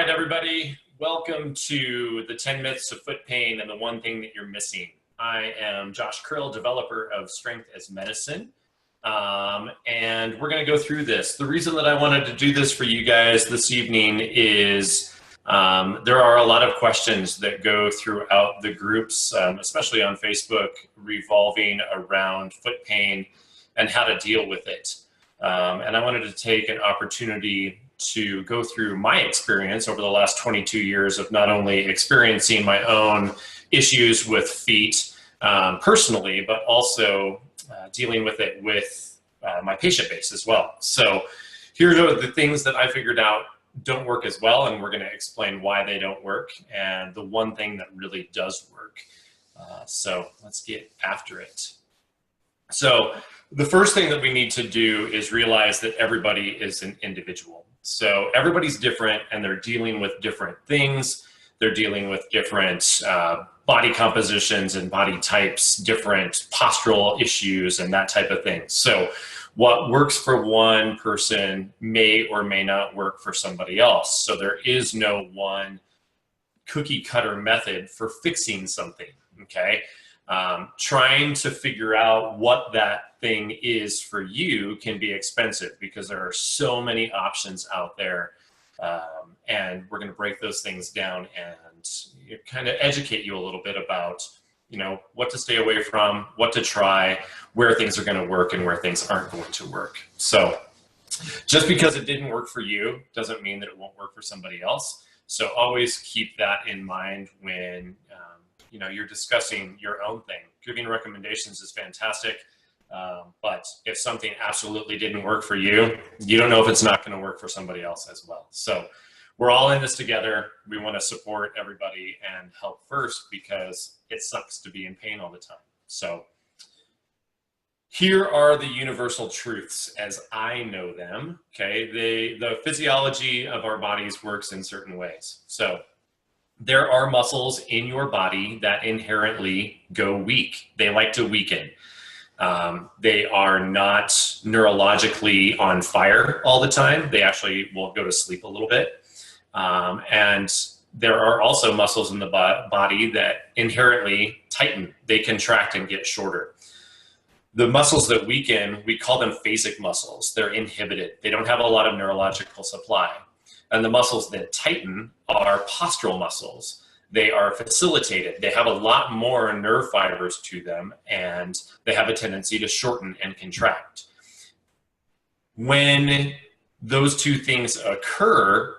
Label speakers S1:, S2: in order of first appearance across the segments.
S1: right, everybody. Welcome to the 10 Myths of Foot Pain and the One Thing That You're Missing. I am Josh Krill, developer of Strength as Medicine, and we're going to go through this. The reason that I wanted to do this for you guys this evening is there are a lot of questions that go throughout the groups, especially on Facebook, revolving around foot pain and how to deal with it. And I wanted to take an opportunity to go through my experience over the last 22 years of not only experiencing my own issues with feet personally, but also dealing with it with my patient base as well. So here are the things that I figured out don't work as well, and we're going to explain why they don't work and the one thing that really does work. So let's get after it. So the first thing that we need to do is realize that everybody is an individual. So everybody's different and they're dealing with different things. They're dealing with different body compositions and body types, different postural issues and that type of thing. So what works for one person may or may not work for somebody else. So there is no one cookie cutter method for fixing something, okay? Trying to figure out what that thing is for you can be expensive because there are so many options out there. And we're going to break those things down and kind of educate you a little bit about, you know, what to stay away from, what to try, where things are going to work and where things aren't going to work. So just because it didn't work for you doesn't mean that it won't work for somebody else. So always keep that in mind when you know, you're discussing your own thing. Giving recommendations is fantastic, but if something absolutely didn't work for you, you don't know if it's not going to work for somebody else as well. So we're all in this together. We want to support everybody and help first because it sucks to be in pain all the time. So here are the universal truths as I know them. Okay, the physiology of our bodies works in certain ways. So there are muscles in your body that inherently go weak. They like to weaken. They are not neurologically on fire all the time. They actually will go to sleep a little bit. And there are also muscles in the body that inherently tighten. They contract and get shorter. The muscles that weaken, we call them phasic muscles. They're inhibited. They don't have a lot of neurological supply. And the muscles that tighten are postural muscles. They are facilitated. They have a lot more nerve fibers to them, and they have a tendency to shorten and contract. When those two things occur,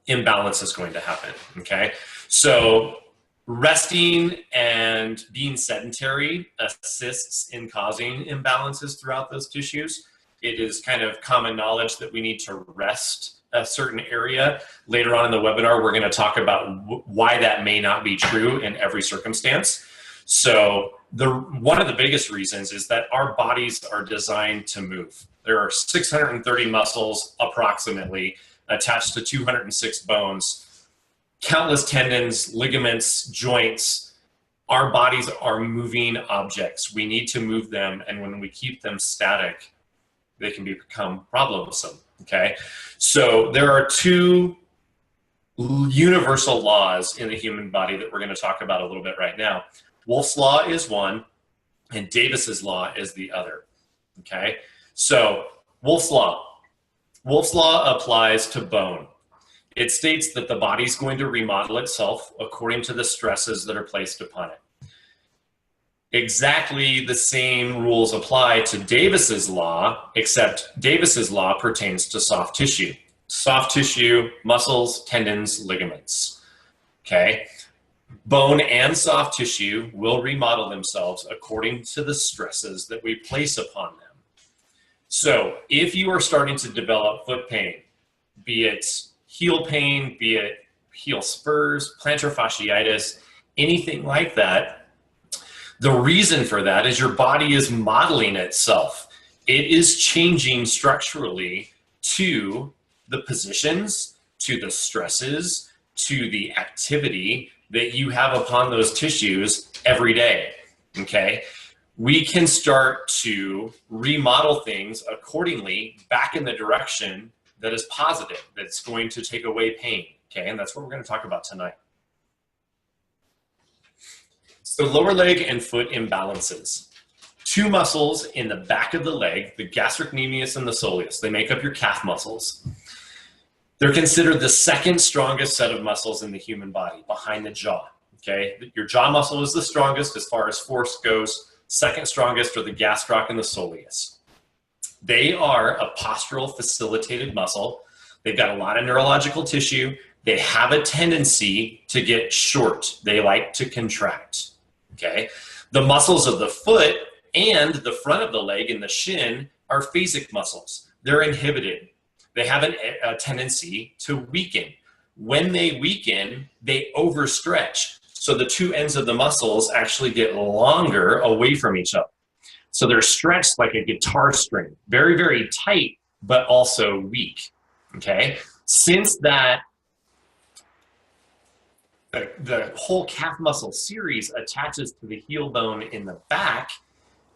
S1: imbalance is going to happen, okay? So resting and being sedentary assists in causing imbalances throughout those tissues. It is kind of common knowledge that we need to rest a certain area. Later on in the webinar, we're going to talk about why that may not be true in every circumstance. So one of the biggest reasons is that our bodies are designed to move. There are 630 muscles approximately attached to 206 bones, countless tendons, ligaments, joints. Our bodies are moving objects. We need to move them, and when we keep them static, they can become problemsome. Okay, so there are two universal laws in the human body that we're going to talk about a little bit right now. Wolff's law is one, and Davis's law is the other. Okay, so Wolff's law applies to bone. It states that the body's going to remodel itself according to the stresses that are placed upon it. Exactly the same rules apply to Davis's law, except Davis's law pertains to soft tissue. Soft tissue, muscles, tendons, ligaments, okay? Bone and soft tissue will remodel themselves according to the stresses that we place upon them. So if you are starting to develop foot pain, be it heel pain, be it heel spurs, plantar fasciitis, anything like that, the reason for that is your body is modeling itself. It is changing structurally to the positions, to the stresses, to the activity that you have upon those tissues every day, okay? We can start to remodel things accordingly back in the direction that is positive, that's going to take away pain, Okay, and that's what we're going to talk about tonight. So lower leg and foot imbalances. Two muscles in the back of the leg, the gastrocnemius and the soleus, they make up your calf muscles. They're considered the second strongest set of muscles in the human body, behind the jaw. Okay, your jaw muscle is the strongest as far as force goes. Second strongest are the gastroc and the soleus. They are a postural facilitated muscle. They've got a lot of neurological tissue. They have a tendency to get short. They like to contract. Okay, the muscles of the foot and the front of the leg and the shin are phasic muscles. They're inhibited. They have a tendency to weaken. When they weaken, they overstretch. So the two ends of the muscles actually get longer away from each other. So they're stretched like a guitar string, very, very tight, but also weak, okay? Since that, the whole calf muscle series attaches to the heel bone in the back,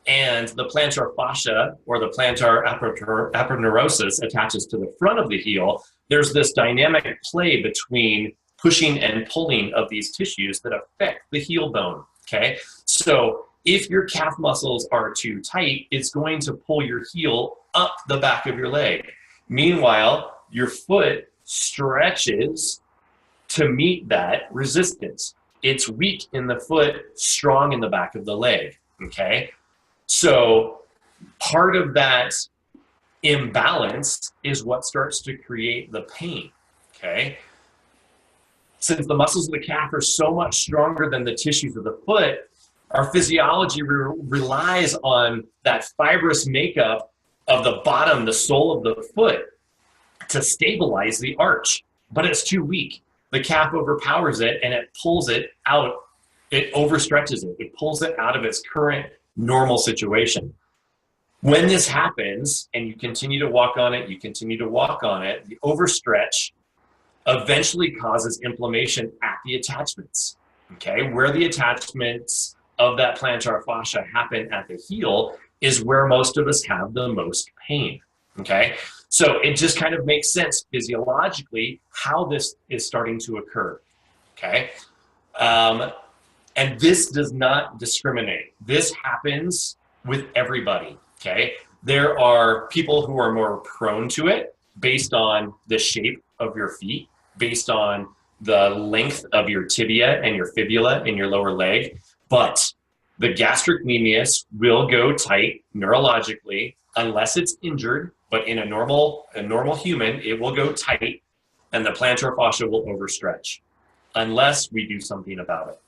S1: and the plantar fascia or the plantar aponeurosis attaches to the front of the heel, there's this dynamic play between pushing and pulling of these tissues that affect the heel bone, okay? So if your calf muscles are too tight, it's going to pull your heel up the back of your leg. Meanwhile, your foot stretches to meet that resistance. It's weak in the foot, strong in the back of the leg, okay? So part of that imbalance is what starts to create the pain, okay? Since the muscles of the calf are so much stronger than the tissues of the foot, our physiology relies on that fibrous makeup of the bottom, the sole of the foot, to stabilize the arch, but it's too weak. The calf overpowers it and it pulls it out. It overstretches it. It pulls it out of its current normal situation. When this happens and you continue to walk on it, the overstretch eventually causes inflammation at the attachments, okay? Where the attachments of that plantar fascia happen at the heel is where most of us have the most pain, okay? So it just kind of makes sense physiologically how this is starting to occur, okay? And this does not discriminate. This happens with everybody, okay? There are people who are more prone to it based on the shape of your feet, based on the length of your tibia and your fibula in your lower leg, but the gastrocnemius will go tight neurologically unless it's injured, but in a normal human, it will go tight and the plantar fascia will overstretch unless we do something about it.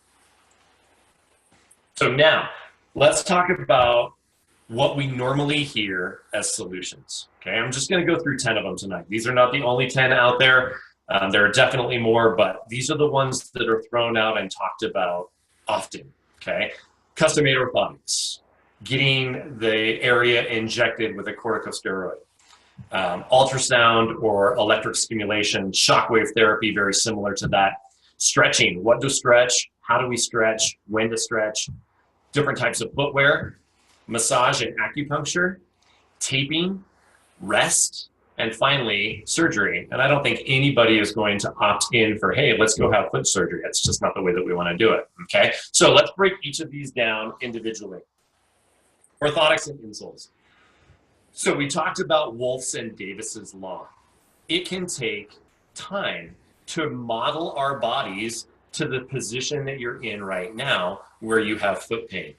S1: So now, let's talk about what we normally hear as solutions, okay? I'm just gonna go through 10 of them tonight. These are not the only 10 out there. There are definitely more, but these are the ones that are thrown out and talked about often, okay? Custom-made orthotics, getting the area injected with a corticosteroid, ultrasound or electric stimulation, shockwave therapy, very similar to that. Stretching, what to stretch, how do we stretch, when to stretch, different types of footwear, massage and acupuncture, taping, rest, and finally, surgery. And I don't think anybody is going to opt in for, hey, let's go have foot surgery. That's just not the way that we want to do it, okay? So let's break each of these down individually. Orthotics and insoles. So we talked about Wolff's and Davis's law. It can take time to model our bodies to the position that you're in right now where you have foot pain.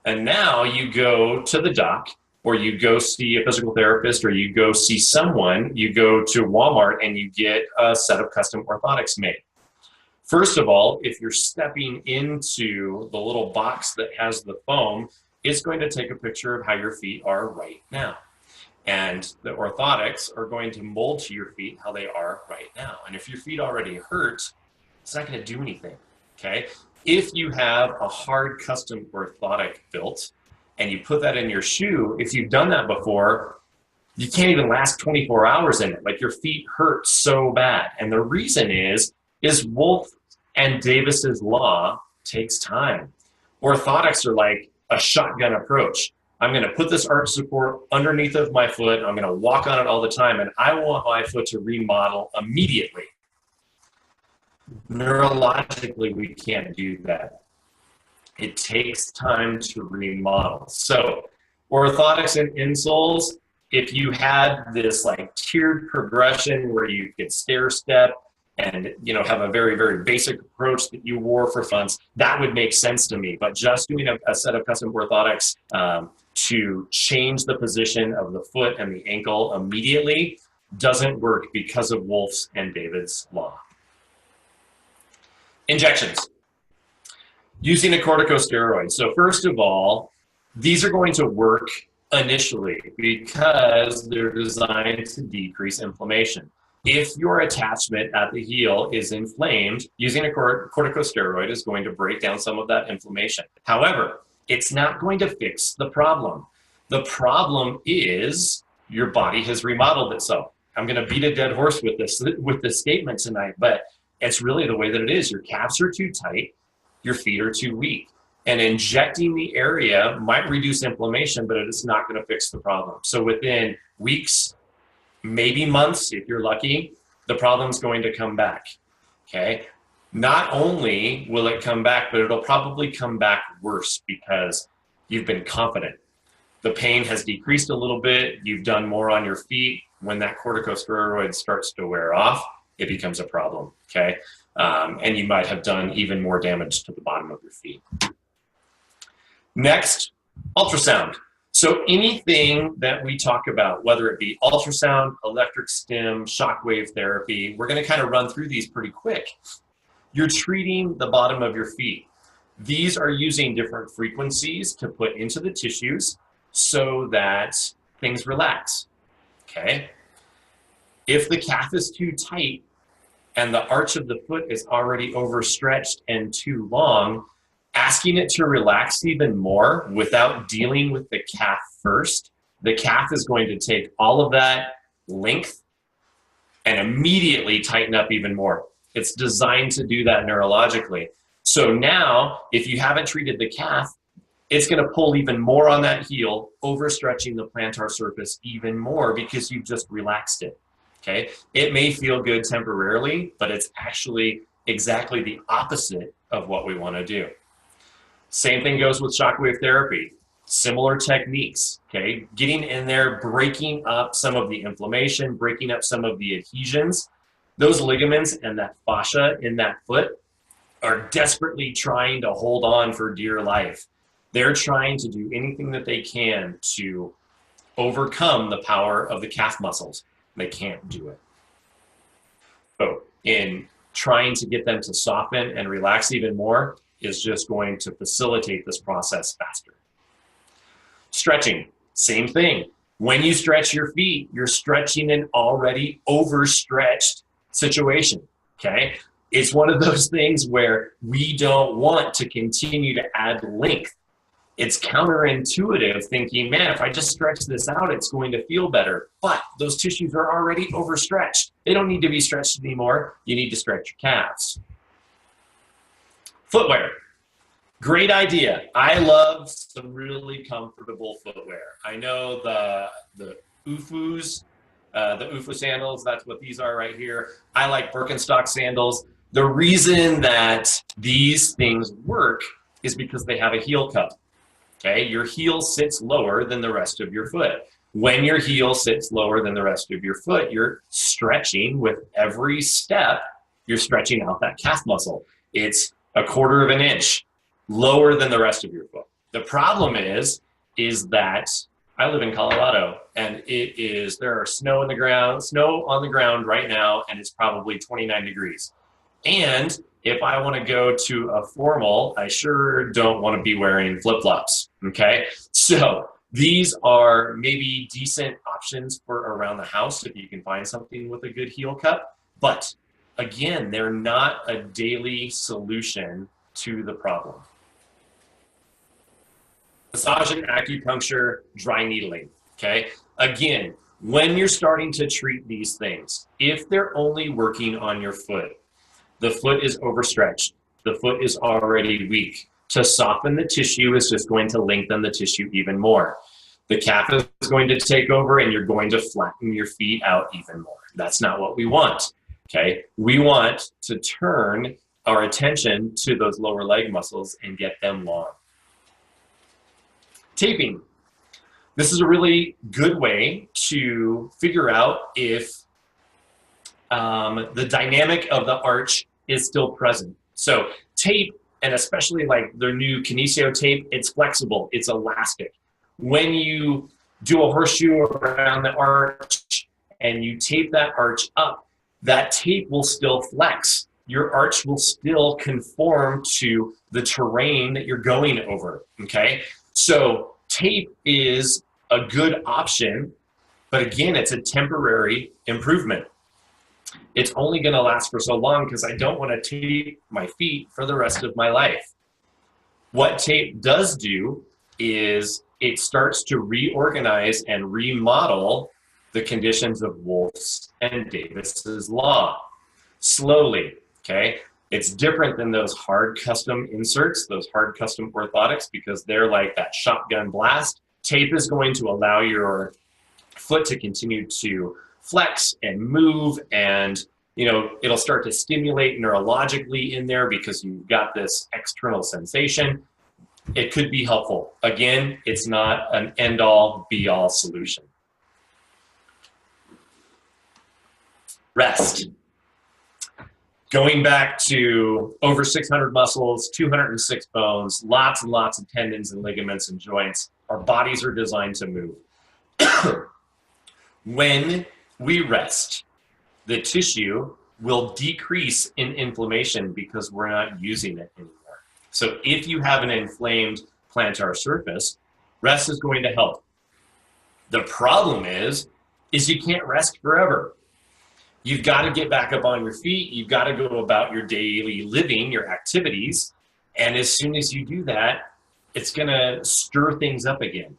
S1: And now you go to the doc, or you go see a physical therapist, or you go see someone, you go to Walmart and you get a set of custom orthotics made. First of all, if you're stepping into the little box that has the foam, it's going to take a picture of how your feet are right now. And the orthotics are going to mold to your feet how they are right now. And if your feet already hurt, it's not going to do anything, okay? If you have a hard custom orthotic built and you put that in your shoe, if you've done that before, you can't even last 24 hours in it. Like your feet hurt so bad. And the reason is Wolff and Davis's law takes time. Orthotics are like a shotgun approach. I'm going to put this arch support underneath of my foot. I'm going to walk on it all the time. And I want my foot to remodel immediately. Neurologically, we can't do that. It takes time to remodel. So orthotics and insoles, if you had this like tiered progression where you could stair step and have a very, very basic approach that you wore for funds, that would make sense to me. But just doing a set of custom orthotics to change the position of the foot and the ankle immediately doesn't work because of Wolff's and David's law. Injections. Using a corticosteroid. So first of all, these are going to work initially because they're designed to decrease inflammation. If your attachment at the heel is inflamed, using a corticosteroid is going to break down some of that inflammation. However, it's not going to fix the problem. The problem is your body has remodeled itself. I'm going to beat a dead horse with this statement tonight, but it's really the way that it is. Your calves are too tight, your feet are too weak. And injecting the area might reduce inflammation, but it's not going to fix the problem. So within weeks, maybe months, if you're lucky, the problem's going to come back, okay? Not only will it come back, but it'll probably come back worse because you've been confident. The pain has decreased a little bit. You've done more on your feet. When that corticosteroid starts to wear off, it becomes a problem, okay? And you might have done even more damage to the bottom of your feet. Next, ultrasound. So anything that we talk about, whether it be ultrasound, electric stim, shockwave therapy, we're going to kind of run through these pretty quick. You're treating the bottom of your feet. These are using different frequencies to put into the tissues so that things relax, okay? If the calf is too tight and the arch of the foot is already overstretched and too long, asking it to relax even more without dealing with the calf first, the calf is going to take all of that length and immediately tighten up even more. It's designed to do that neurologically. So now, if you haven't treated the calf, it's going to pull even more on that heel, overstretching the plantar surface even more because you've just relaxed it, okay? It may feel good temporarily, but it's actually exactly the opposite of what we want to do. Same thing goes with shockwave therapy. Similar techniques, okay? Getting in there, breaking up some of the inflammation, breaking up some of the adhesions. Those ligaments and that fascia in that foot are desperately trying to hold on for dear life. They're trying to do anything that they can to overcome the power of the calf muscles. They can't do it. So in trying to get them to soften and relax even more is just going to facilitate this process faster. Stretching, same thing. When you stretch your feet, you're stretching an already overstretched situation, okay? It's one of those things where we don't want to continue to add length. It's counterintuitive thinking, man, if I just stretch this out, it's going to feel better. But those tissues are already overstretched. They don't need to be stretched anymore. You need to stretch your calves. Footwear. Great idea. I love some really comfortable footwear. I know the UFUs, the UFU sandals, that's what these are right here. I like Birkenstock sandals. The reason that these things work is because they have a heel cup. Okay, your heel sits lower than the rest of your foot. When your heel sits lower than the rest of your foot, you're stretching with every step, you're stretching out that calf muscle. It's 1/4 of an inch lower than the rest of your foot. The problem is that I live in Colorado and there are snow on the ground right now, and it's probably 29 degrees. And if I want to go to a formal, I sure don't want to be wearing flip-flops, okay? So these are maybe decent options for around the house if you can find something with a good heel cup. But again, they're not a daily solution to the problem. Massage and acupuncture, dry needling, okay? Again, when you're starting to treat these things, if they're only working on your foot, the foot is overstretched. The foot is already weak. To soften the tissue is just going to lengthen the tissue even more. The calf is going to take over and you're going to flatten your feet out even more. That's not what we want. Okay, we want to turn our attention to those lower leg muscles and get them long. Taping. This is a really good way to figure out if the dynamic of the arch is still present. So tape, and especially like their new Kinesio tape, it's flexible, it's elastic. When you do a horseshoe around the arch and you tape that arch up, that tape will still flex. Your arch will still conform to the terrain that you're going over, okay? So tape is a good option, but again, it's a temporary improvement. It's only gonna last for so long because I don't wanna tape my feet for the rest of my life. What tape does do is it starts to reorganize and remodel the conditions of Wolff's and Davis's law, slowly, okay? It's different than those hard custom inserts, those hard custom orthotics, because they're like that shotgun blast. Tape is going to allow your foot to continue to flex and move, and it'll start to stimulate neurologically in there because you've got this external sensation. It could be helpful. Again, it's not an end-all, be-all solution. Rest. Going back to over 600 muscles, 206 bones, lots and lots of tendons and ligaments and joints. Our bodies are designed to move. When we rest, the tissue will decrease in inflammation because we're not using it anymore. So if you have an inflamed plantar surface, rest is going to help. The problem is you can't rest forever. You've got to get back up on your feet. You've got to go about your daily living, your activities. And as soon as you do that, it's going to stir things up again.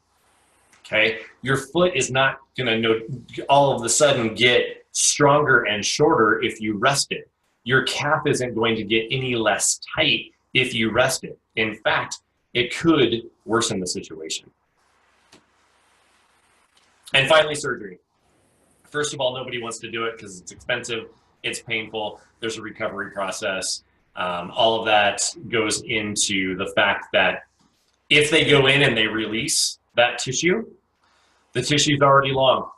S1: Okay? Your foot is not going to all of a sudden get stronger and shorter if you rest it. Your calf isn't going to get any less tight if you rest it. In fact, it could worsen the situation. And finally, surgery. First of all, nobody wants to do it because it's expensive, it's painful, there's a recovery process. All of that goes into the fact that if they go in and they release that tissue, the tissue's already long.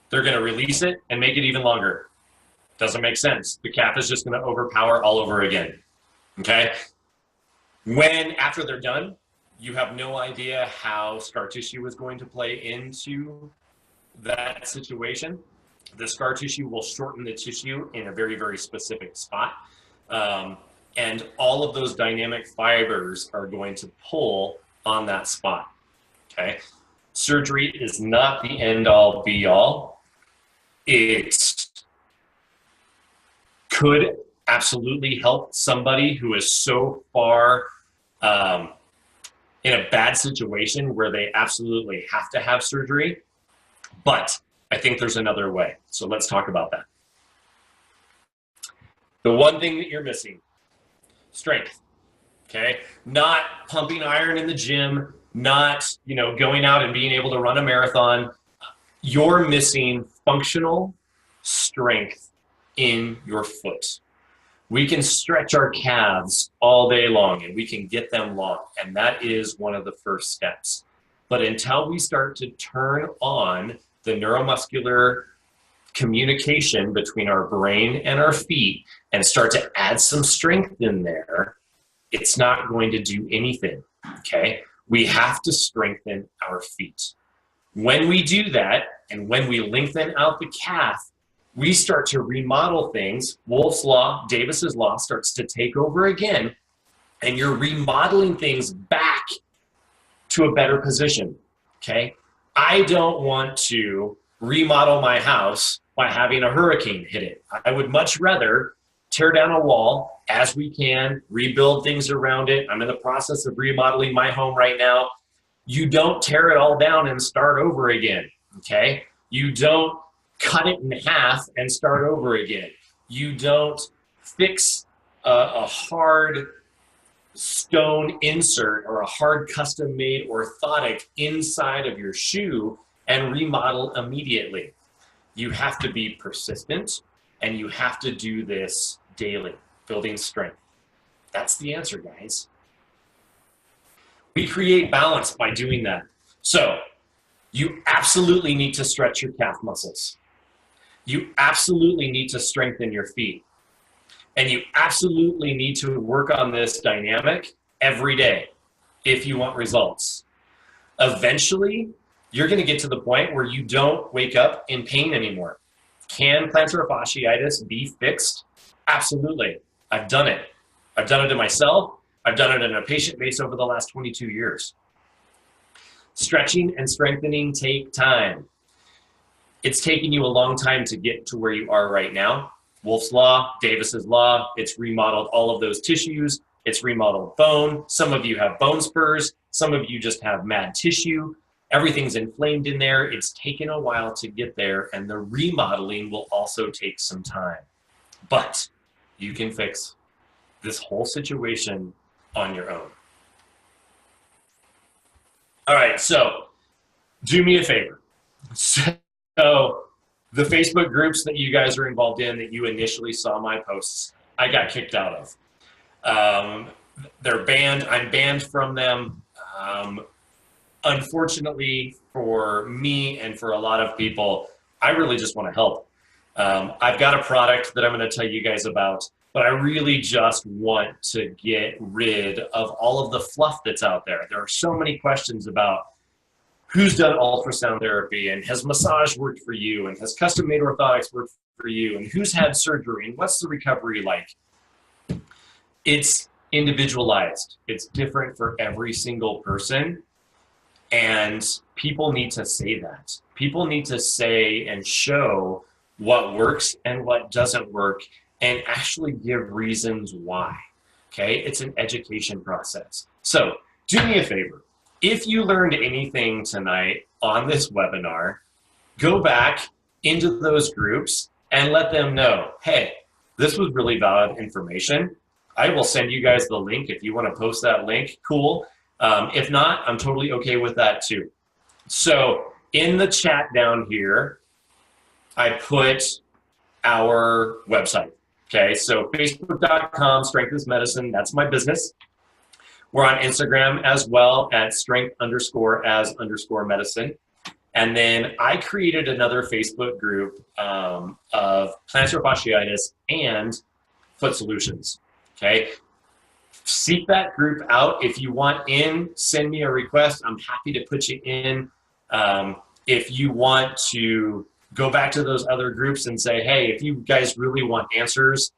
S1: They're going to release it and make it even longer. Doesn't make sense. The calf is just going to overpower all over again. Okay? When, after they're done, you have no idea how scar tissue is going to play into that situation. The scar tissue will shorten the tissue in a very, very specific spot. And all of those dynamic fibers are going to pull on that spot. Okay? Surgery is not the end all be all. It could absolutely help somebody who is so far in a bad situation where they absolutely have to have surgery. But I think there's another way. So let's talk about that. The one thing that you're missing, strength, okay? Not pumping iron in the gym, not, going out and being able to run a marathon. You're missing functional strength in your foot. We can stretch our calves all day long and we can get them long. And that is one of the first steps. But until we start to turn on the neuromuscular communication between our brain and our feet and start to add some strength in there, it's not going to do anything, okay? We have to strengthen our feet. When we do that, and when we lengthen out the calf, we start to remodel things. Wolff's Law, Davis's Law starts to take over again, and you're remodeling things back to a better position, okay? I don't want to remodel my house by having a hurricane hit it. I would much rather tear down a wall as we can, rebuild things around it. I'm in the process of remodeling my home right now. You don't tear it all down and start over again, okay? You don't cut it in half and start over again. You don't fix a hard stone insert or a hard custom made orthotic inside of your shoe and remodel immediately. You have to be persistent And you have to do this daily, building strength. That's the answer, guys. We create balance by doing that. So you absolutely need to stretch your calf muscles. You absolutely need to strengthen your feet. And you absolutely need to work on this dynamic every day if you want results. Eventually, you're going to get to the point where you don't wake up in pain anymore. Can plantar fasciitis be fixed? Absolutely. I've done it. I've done it to myself. I've done it in a patient base over the last 22 years. Stretching and strengthening take time. It's taken you a long time to get to where you are right now. Wolff's Law, Davis's Law, it's remodeled all of those tissues. It's remodeled bone. Some of you have bone spurs. Some of you just have mad tissue. Everything's inflamed in there. It's taken a while to get there, and the remodeling will also take some time. But you can fix this whole situation on your own. All right, so do me a favor. So the Facebook groups that you guys are involved in that you initially saw my posts, I got kicked out of. They're banned. I'm banned from them. Unfortunately for me and for a lot of people, I really just want to help. I've got a product that I'm going to tell you guys about, but I really just want to get rid of all of the fluff that's out there. There are so many questions about who's done ultrasound therapy, and has massage worked for you, and has custom-made orthotics worked for you, and who's had surgery, and what's the recovery like? It's individualized. It's different for every single person. And people need to say that. People need to say and show what works and what doesn't work, and actually give reasons why. Okay? It's an education process. So do me a favor. If you learned anything tonight on this webinar, go back into those groups and let them know, hey, this was really valid information. I will send you guys the link if you want to post that link. Cool. If not, I'm totally okay with that too. So in the chat down here, I put our website. Okay, so facebook.com, Strength is Medicine, that's my business. We're on Instagram as well at strength_as_medicine. And then I created another Facebook group of plantar fasciitis and foot solutions. Okay, seek that group out. If you want in, send me a request. I'm happy to put you in. If you want to go back to those other groups and say, hey, if you guys really want answers,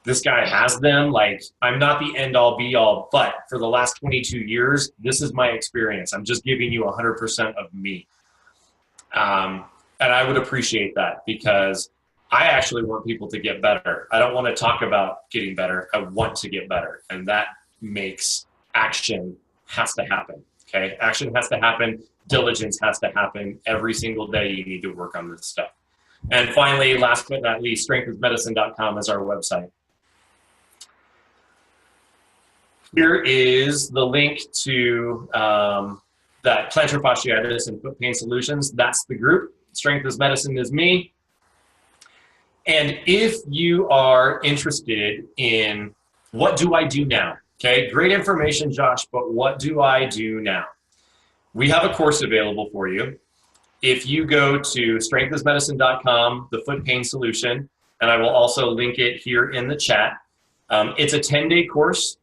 S1: this guy has them. Like, I'm not the end all be all, but for the last 22 years, this is my experience. I'm just giving you 100% of me. And I would appreciate that, because I actually want people to get better. I don't want to talk about getting better. I want to get better. And that makes action has to happen. Okay. Action has to happen. Diligence has to happen. Every single day you need to work on this stuff. And finally, last but not least, strengthismedicine.com is our website. Here is the link to that plantar fasciitis and foot pain solutions. That's the group. Strength is Medicine is me. And if you are interested in what do I do now? Okay, great information, Josh, but what do I do now? We have a course available for you. If you go to strengthismedicine.com, the foot pain solution, and I will also link it here in the chat. It's a 10-day course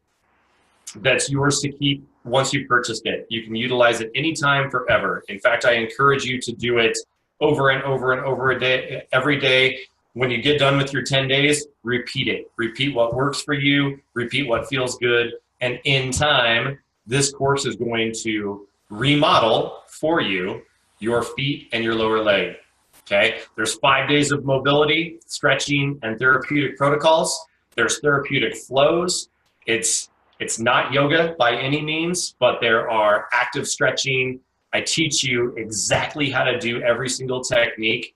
S1: that's yours to keep once you've purchased it. You can utilize it anytime, forever. In fact, I encourage you to do it over and over and over a day, every day. When you get done with your 10 days, repeat it. Repeat what works for you, repeat what feels good, and in time, this course is going to remodel for you your feet and your lower leg. Okay? There's 5 days of mobility, stretching, and therapeutic protocols. There's therapeutic flows. It's not yoga by any means, but there are active stretching. I teach you exactly how to do every single technique.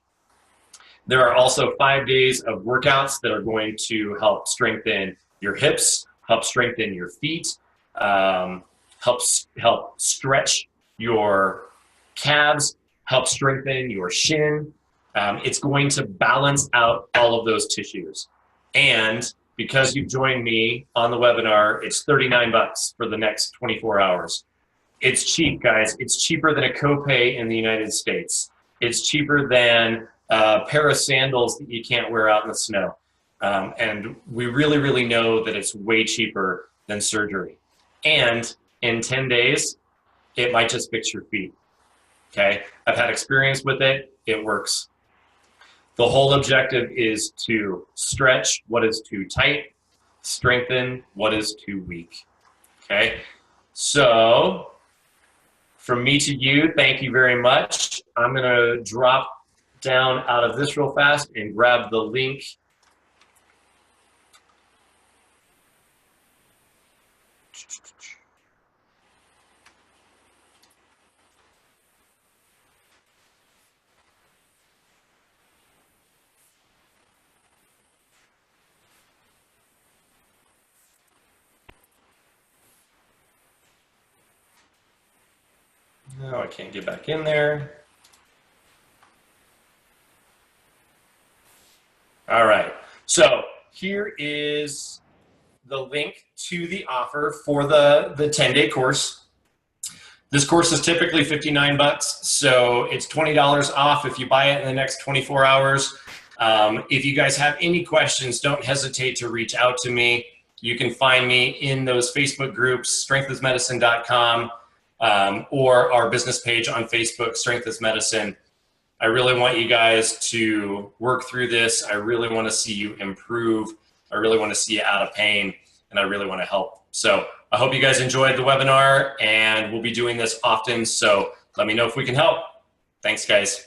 S1: There are also 5 days of workouts that are going to help strengthen your hips, help strengthen your feet, help stretch your calves, help strengthen your shin. It's going to balance out all of those tissues. And because you've joined me on the webinar, it's $39 for the next 24 hours. It's cheap, guys. It's cheaper than a copay in the United States. It's cheaper than a pair of sandals that you can't wear out in the snow. And we really, really know that it's way cheaper than surgery. And in 10 days, it might just fix your feet. Okay? I've had experience with it. It works. The whole objective is to stretch what is too tight, strengthen what is too weak. Okay? So, from me to you, thank you very much. I'm going to drop down out of this real fast and grab the link. No, I can't get back in there. All right, so here is the link to the offer for the 10-day course. This course is typically $59, so it's $20 off if you buy it in the next 24 hours. If you guys have any questions, don't hesitate to reach out to me. You can find me in those Facebook groups, strengthismedicine.com, or our business page on Facebook, Strength is Medicine. I really want you guys to work through this. I really want to see you improve. I really want to see you out of pain, and I really want to help. So I hope you guys enjoyed the webinar, and we'll be doing this often. So let me know if we can help. Thanks, guys.